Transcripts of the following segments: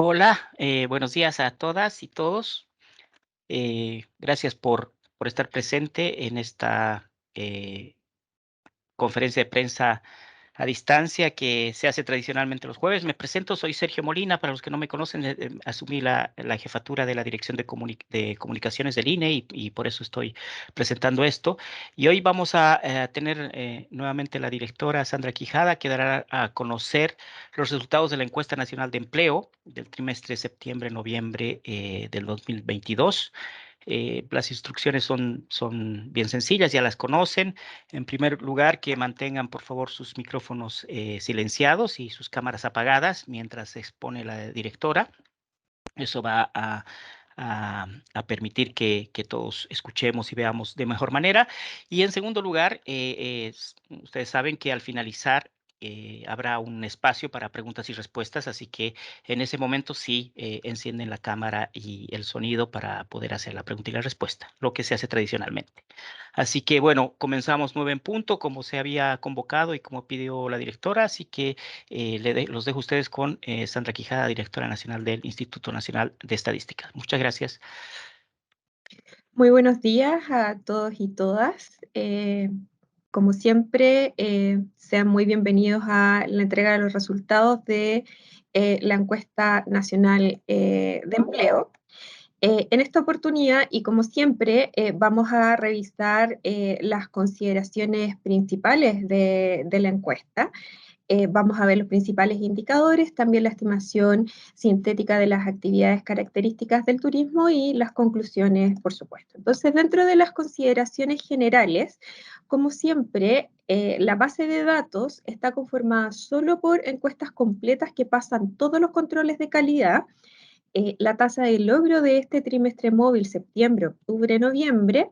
Hola, buenos días a todas y todos. Gracias por estar presente en esta conferencia de prensa a distancia que se hace tradicionalmente los jueves. Me presento, soy Sergio Molina. Para los que no me conocen, asumí la jefatura de la Dirección de Comunicaciones del INE y por eso estoy presentando esto. Y hoy vamos a tener nuevamente la directora Sandra Quijada, que dará a conocer los resultados de la encuesta nacional de empleo del trimestre septiembre-noviembre del 2022. Las instrucciones son bien sencillas, ya las conocen. En primer lugar, que mantengan por favor sus micrófonos silenciados y sus cámaras apagadas mientras se expone la directora. Eso va a permitir que todos escuchemos y veamos de mejor manera. Y en segundo lugar, ustedes saben que al finalizar habrá un espacio para preguntas y respuestas, así que en ese momento sí encienden la cámara y el sonido para poder hacer la pregunta y la respuesta, lo que se hace tradicionalmente. Así que bueno, comenzamos 9 en punto, como se había convocado y como pidió la directora, así que los dejo a ustedes con Sandra Quijada, directora nacional del Instituto Nacional de Estadística. Muchas gracias. Muy buenos días a todos y todas. Como siempre, sean muy bienvenidos a la entrega de los resultados de la encuesta nacional de empleo. En esta oportunidad, y como siempre, vamos a revisar las consideraciones principales de la encuesta. Vamos a ver los principales indicadores, también la estimación sintética de las actividades características del turismo y las conclusiones, por supuesto. Entonces, dentro de las consideraciones generales, como siempre, la base de datos está conformada solo por encuestas completas que pasan todos los controles de calidad. La tasa de logro de este trimestre móvil, septiembre, octubre, noviembre,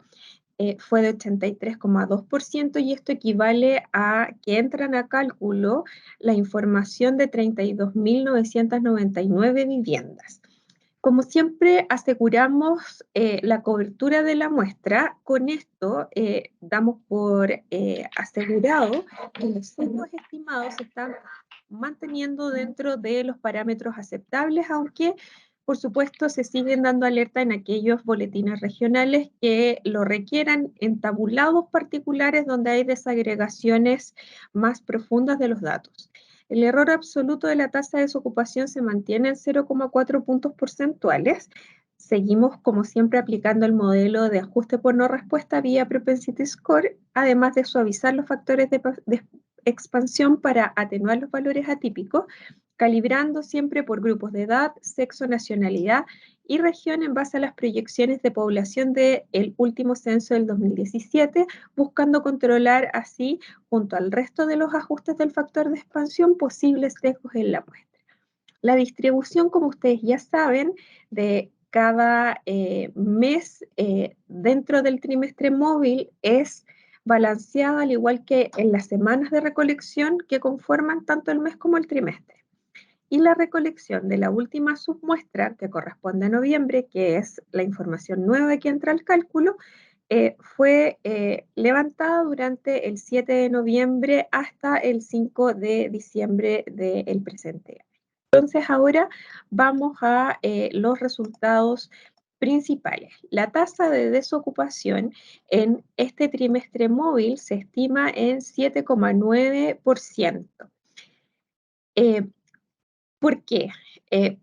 fue de 83,2% y esto equivale a que entran a cálculo la información de 32.999 viviendas. Como siempre, aseguramos la cobertura de la muestra. Con esto damos por asegurado que los sesgos estimados se están manteniendo dentro de los parámetros aceptables, aunque por supuesto se siguen dando alerta en aquellos boletines regionales que lo requieran en tabulados particulares donde hay desagregaciones más profundas de los datos. El error absoluto de la tasa de desocupación se mantiene en 0,4 puntos porcentuales. Seguimos, como siempre, aplicando el modelo de ajuste por no respuesta vía Propensity Score, además de suavizar los factores de expansión para atenuar los valores atípicos, calibrando siempre por grupos de edad, sexo, nacionalidad y región en base a las proyecciones de población del último censo del 2017, buscando controlar así, junto al resto de los ajustes del factor de expansión, posibles sesgos en la muestra. La distribución, como ustedes ya saben, de cada mes dentro del trimestre móvil es balanceada, al igual que en las semanas de recolección que conforman tanto el mes como el trimestre. Y la recolección de la última submuestra, que corresponde a noviembre, que es la información nueva que entra al cálculo, fue levantada durante el 7 de noviembre hasta el 5 de diciembre del presente año. Entonces ahora vamos a los resultados principales. La tasa de desocupación en este trimestre móvil se estima en 7,9%. ¿Por qué?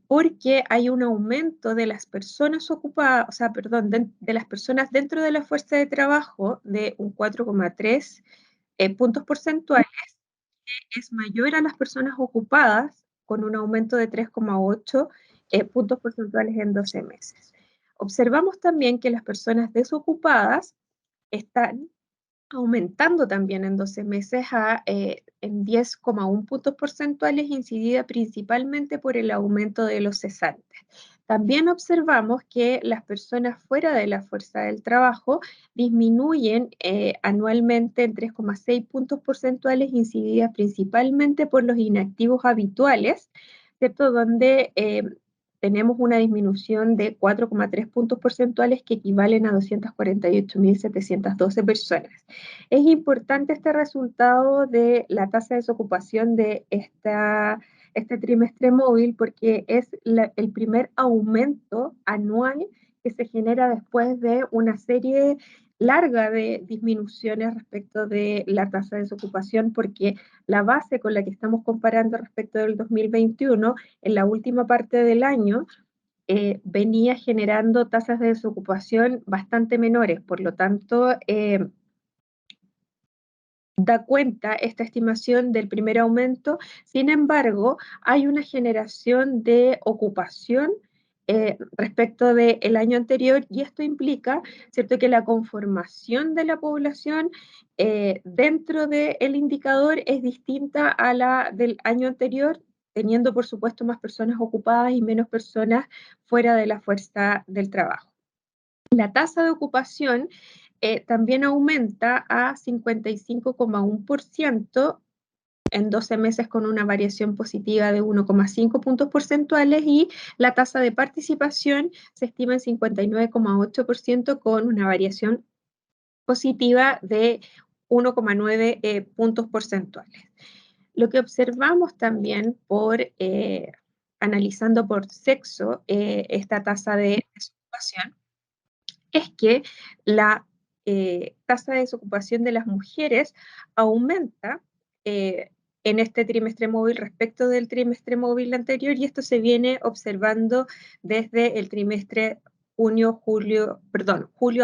Porque hay un aumento de las personas ocupadas, o sea, perdón, de las personas dentro de la fuerza de trabajo de un 4,3 puntos porcentuales, que es mayor a las personas ocupadas, con un aumento de 3,8 puntos porcentuales en 12 meses. Observamos también que las personas desocupadas están aumentando también en 12 meses en 10,1 puntos porcentuales, incidida principalmente por el aumento de los cesantes. También observamos que las personas fuera de la fuerza del trabajo disminuyen anualmente en 3,6 puntos porcentuales, incididas principalmente por los inactivos habituales, ¿cierto? Donde tenemos una disminución de 4,3 puntos porcentuales que equivalen a 248.712 personas. Es importante este resultado de la tasa de desocupación de este trimestre móvil porque es el primer aumento anual que se genera después de una serie larga de disminuciones respecto de la tasa de desocupación, porque la base con la que estamos comparando respecto del 2021, en la última parte del año, venía generando tasas de desocupación bastante menores. Por lo tanto, da cuenta esta estimación del primer aumento. Sin embargo, hay una generación de ocupación respecto del año anterior, y esto implica, ¿cierto?, que la conformación de la población dentro del indicador es distinta a la del año anterior, teniendo por supuesto más personas ocupadas y menos personas fuera de la fuerza del trabajo. La tasa de ocupación también aumenta a 55,1% en 12 meses, con una variación positiva de 1,5 puntos porcentuales, y la tasa de participación se estima en 59,8% con una variación positiva de 1,9 puntos porcentuales. Lo que observamos también analizando por sexo esta tasa de desocupación, es que la tasa de desocupación de las mujeres aumenta en este trimestre móvil respecto del trimestre móvil anterior, y esto se viene observando desde el trimestre julio,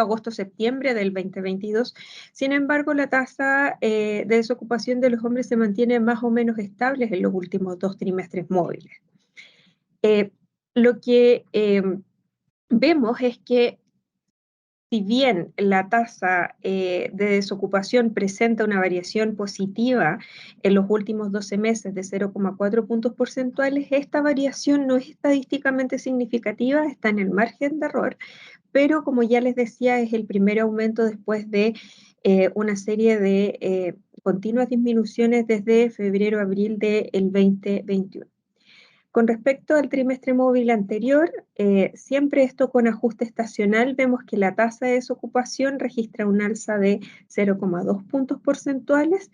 agosto, septiembre del 2022. Sin embargo, la tasa de desocupación de los hombres se mantiene más o menos estable en los últimos 2 trimestres móviles. Lo que vemos es que, si bien la tasa de desocupación presenta una variación positiva en los últimos 12 meses de 0,4 puntos porcentuales, esta variación no es estadísticamente significativa, está en el margen de error, pero como ya les decía, es el primer aumento después de una serie de continuas disminuciones desde febrero-abril del 2021. Con respecto al trimestre móvil anterior, siempre esto con ajuste estacional, vemos que la tasa de desocupación registra un alza de 0,2 puntos porcentuales.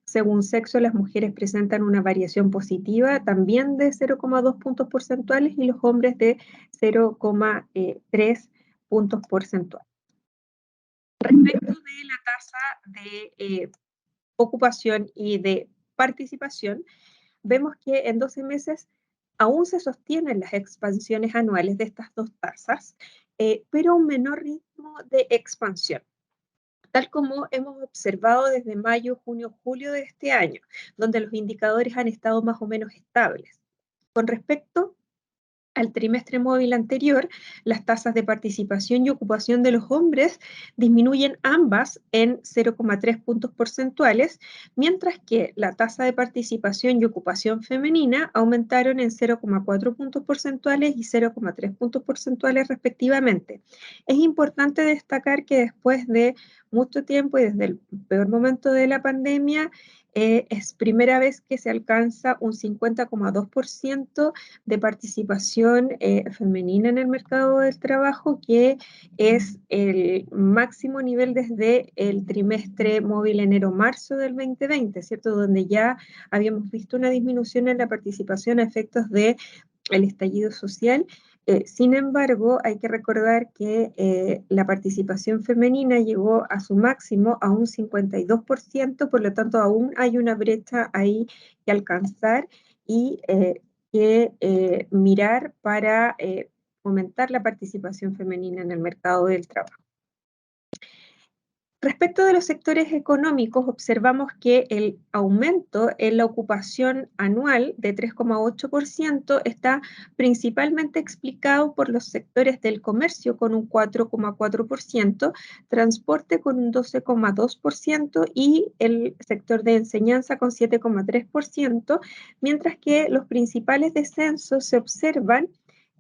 Según sexo, las mujeres presentan una variación positiva también de 0,2 puntos porcentuales y los hombres de 0,3 puntos porcentuales. Respecto de la tasa de ocupación y de participación, vemos que en 12 meses aún se sostienen las expansiones anuales de estas dos tasas, pero a un menor ritmo de expansión, tal como hemos observado desde mayo, junio, julio de este año, donde los indicadores han estado más o menos estables. Con respecto al trimestre móvil anterior, las tasas de participación y ocupación de los hombres disminuyen ambas en 0,3 puntos porcentuales, mientras que la tasa de participación y ocupación femenina aumentaron en 0,4 puntos porcentuales y 0,3 puntos porcentuales respectivamente. Es importante destacar que después de mucho tiempo y desde el peor momento de la pandemia, es primera vez que se alcanza un 50,2% de participación femenina en el mercado del trabajo, que es el máximo nivel desde el trimestre móvil enero-marzo del 2020, ¿cierto? Donde ya habíamos visto una disminución en la participación a efectos del estallido social. Sin embargo, hay que recordar que la participación femenina llegó a su máximo a un 52%, por lo tanto aún hay una brecha ahí que alcanzar y que mirar para fomentar la participación femenina en el mercado del trabajo. Respecto de los sectores económicos, observamos que el aumento en la ocupación anual de 3,8% está principalmente explicado por los sectores del comercio con un 4,4%, transporte con un 12,2% y el sector de enseñanza con 7,3%, mientras que los principales descensos se observan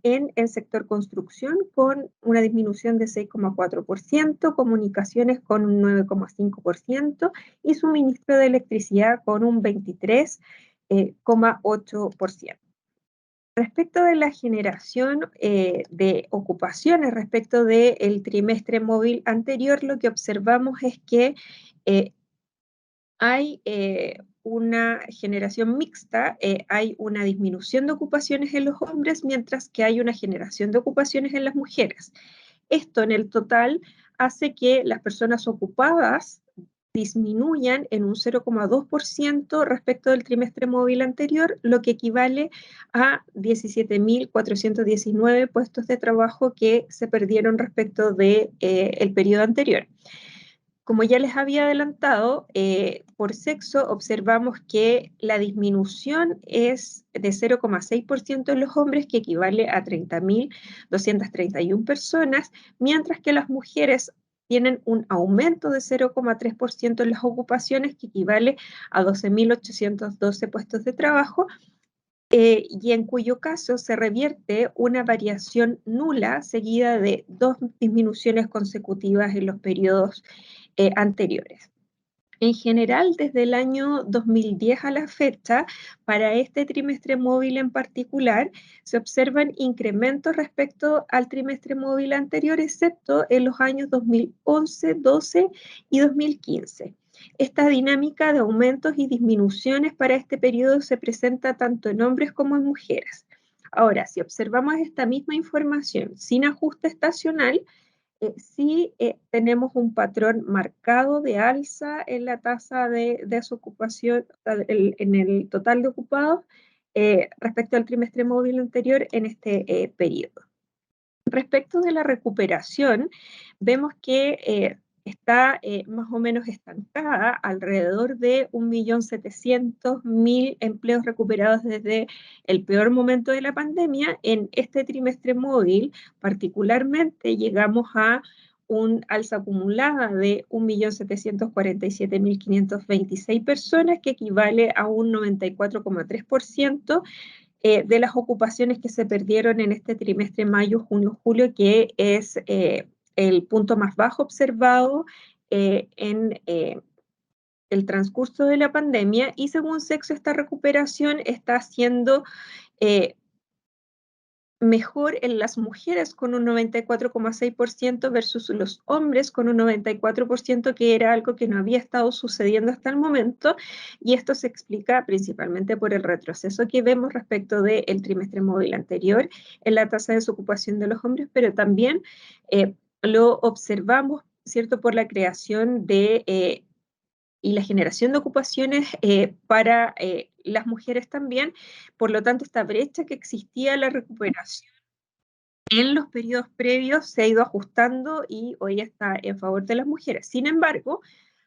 en el sector construcción con una disminución de 6,4%, comunicaciones con un 9,5% y suministro de electricidad con un 23,8%. Respecto de la generación de ocupaciones, respecto del trimestre móvil anterior, lo que observamos es que hay una generación mixta, hay una disminución de ocupaciones en los hombres, mientras que hay una generación de ocupaciones en las mujeres. Esto en el total hace que las personas ocupadas disminuyan en un 0,2% respecto del trimestre móvil anterior, lo que equivale a 17.419 puestos de trabajo que se perdieron respecto del periodo anterior. Como ya les había adelantado, por sexo observamos que la disminución es de 0,6% en los hombres, que equivale a 30.231 personas, mientras que las mujeres tienen un aumento de 0,3% en las ocupaciones, que equivale a 12.812 puestos de trabajo, y en cuyo caso se revierte una variación nula seguida de 2 disminuciones consecutivas en los periodos anteriores. En general, desde el año 2010 a la fecha, para este trimestre móvil en particular, se observan incrementos respecto al trimestre móvil anterior, excepto en los años 2011, 12 y 2015. Esta dinámica de aumentos y disminuciones para este periodo se presenta tanto en hombres como en mujeres. Ahora, si observamos esta misma información sin ajuste estacional, sí tenemos un patrón marcado de alza en la tasa de desocupación, en el total de ocupados, respecto al trimestre móvil anterior en este periodo. Respecto de la recuperación, vemos que está más o menos estancada, alrededor de 1.700.000 empleos recuperados desde el peor momento de la pandemia. En este trimestre móvil, particularmente, llegamos a un alza acumulada de 1.747.526 personas, que equivale a un 94,3% de las ocupaciones que se perdieron en este trimestre mayo, junio, julio, que es el punto más bajo observado en el transcurso de la pandemia. Y según sexo, esta recuperación está siendo mejor en las mujeres con un 94,6% versus los hombres con un 94%, que era algo que no había estado sucediendo hasta el momento, y esto se explica principalmente por el retroceso que vemos respecto del trimestre móvil anterior en la tasa de desocupación de los hombres, pero también lo observamos, ¿cierto?, por la creación de y la generación de ocupaciones para las mujeres también. Por lo tanto, esta brecha que existía en la recuperación en los periodos previos se ha ido ajustando y hoy está en favor de las mujeres. Sin embargo,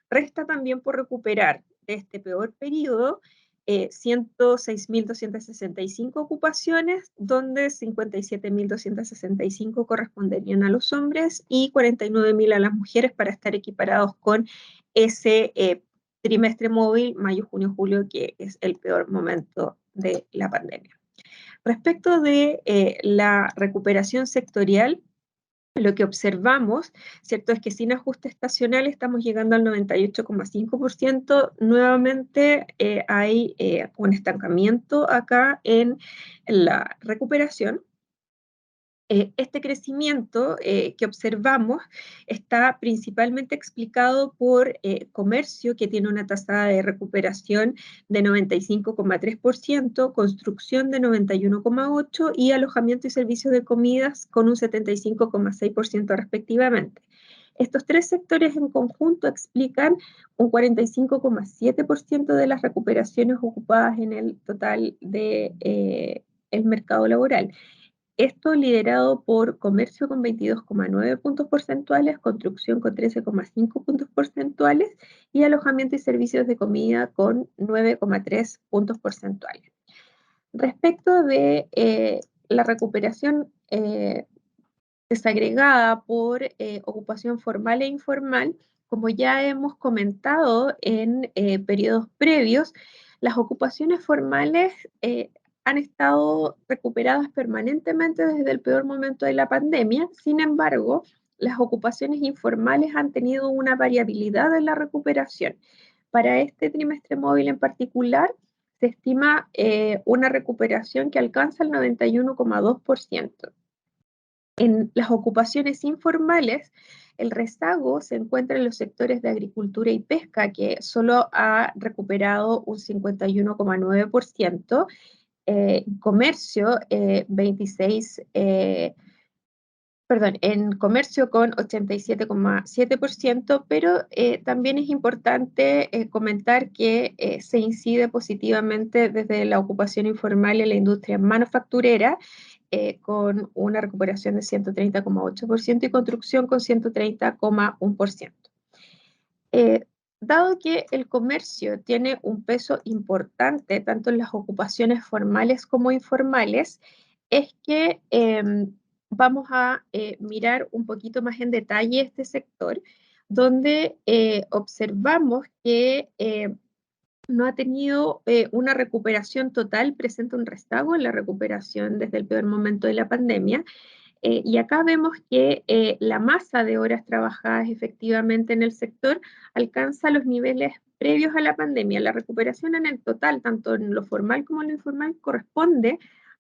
resta también por recuperar de este peor periodo 106.265 ocupaciones, donde 57.265 corresponderían a los hombres y 49.000 a las mujeres, para estar equiparados con ese trimestre móvil, mayo, junio, julio, que es el peor momento de la pandemia. Respecto de la recuperación sectorial, lo que observamos, ¿cierto?, es que sin ajuste estacional estamos llegando al 98,5%. Nuevamente hay un estancamiento acá en la recuperación. Este crecimiento que observamos está principalmente explicado por comercio, que tiene una tasa de recuperación de 95,3%, construcción de 91,8% y alojamiento y servicios de comidas con un 75,6% respectivamente. Estos tres sectores en conjunto explican un 45,7% de las recuperaciones ocupadas en el total de el mercado laboral. Esto liderado por comercio con 22,9 puntos porcentuales, construcción con 13,5 puntos porcentuales y alojamiento y servicios de comida con 9,3 puntos porcentuales. Respecto de la recuperación desagregada por ocupación formal e informal, como ya hemos comentado en periodos previos, las ocupaciones formales han estado recuperadas permanentemente desde el peor momento de la pandemia. Sin embargo, las ocupaciones informales han tenido una variabilidad en la recuperación. Para este trimestre móvil en particular, se estima una recuperación que alcanza el 91,2%. En las ocupaciones informales, el rezago se encuentra en los sectores de agricultura y pesca, que solo ha recuperado un 51,9%, comercio 26, perdón, en comercio con 87,7%, pero también es importante comentar que se incide positivamente desde la ocupación informal en la industria manufacturera, con una recuperación de 130,8% y construcción con 130,1%. Dado que el comercio tiene un peso importante tanto en las ocupaciones formales como informales, es que vamos a mirar un poquito más en detalle este sector, donde observamos que no ha tenido una recuperación total, presenta un rezago en la recuperación desde el peor momento de la pandemia. Y acá vemos que la masa de horas trabajadas efectivamente en el sector alcanza los niveles previos a la pandemia. La recuperación en el total, tanto en lo formal como en lo informal, corresponde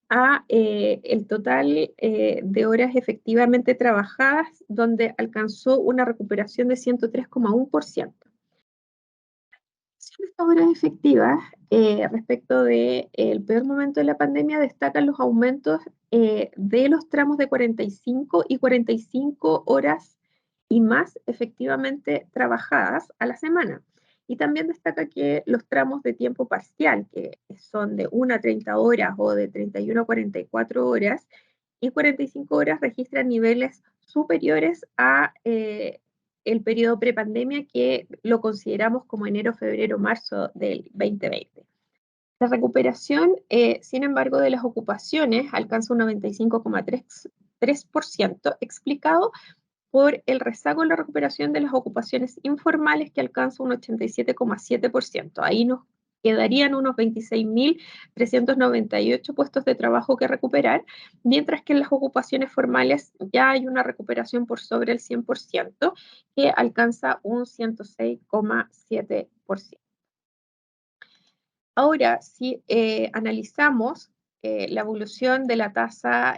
a el total de horas efectivamente trabajadas, donde alcanzó una recuperación de 103,1%. Estas horas efectivas, respecto del peor momento de la pandemia, destacan los aumentos de los tramos de 45 y 45 horas y más efectivamente trabajadas a la semana. Y también destaca que los tramos de tiempo parcial, que son de 1 a 30 horas o de 31 a 44 horas, y 45 horas registran niveles superiores a el periodo prepandemia, que lo consideramos como enero, febrero, marzo del 2020. La recuperación, sin embargo, de las ocupaciones alcanza un 95,3%, explicado por el rezago en la recuperación de las ocupaciones informales, que alcanza un 87,7%. Ahí nos quedarían unos 26.398 puestos de trabajo que recuperar, mientras que en las ocupaciones formales ya hay una recuperación por sobre el 100%, que alcanza un 106,7%. Ahora, si analizamos la evolución de la tasa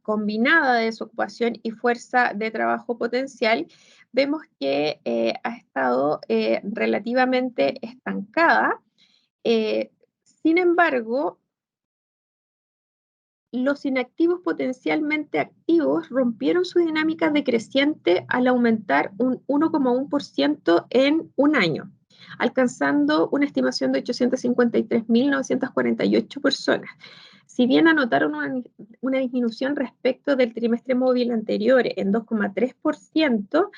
combinada de desocupación y fuerza de trabajo potencial, vemos que ha estado relativamente estancada. Sin embargo, los inactivos potencialmente activos rompieron su dinámica decreciente al aumentar un 1,1% en un año, alcanzando una estimación de 853.948 personas. Si bien anotaron una disminución respecto del trimestre móvil anterior en 2,3%,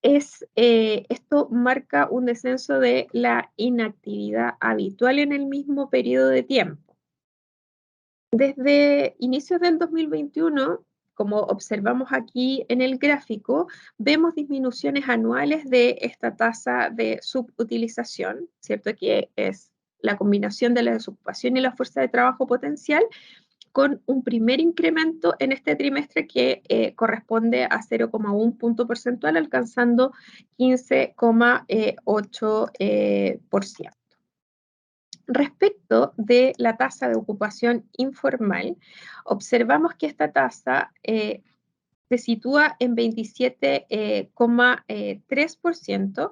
esto marca un descenso de la inactividad habitual en el mismo periodo de tiempo. Desde inicios del 2021, como observamos aquí en el gráfico, vemos disminuciones anuales de esta tasa de subutilización, ¿cierto? Que es la combinación de la desocupación y la fuerza de trabajo potencial, con un primer incremento en este trimestre que corresponde a 0,1 punto porcentual, alcanzando 15,8%. Respecto de la tasa de ocupación informal, observamos que esta tasa se sitúa en 27,3%,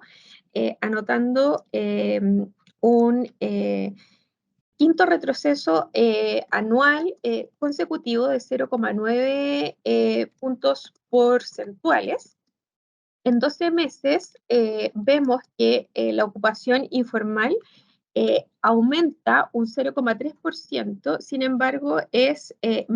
anotando un quinto retroceso anual consecutivo de 0,9 puntos porcentuales. En 12 meses vemos que la ocupación informal aumenta un 0,3%, sin embargo es menor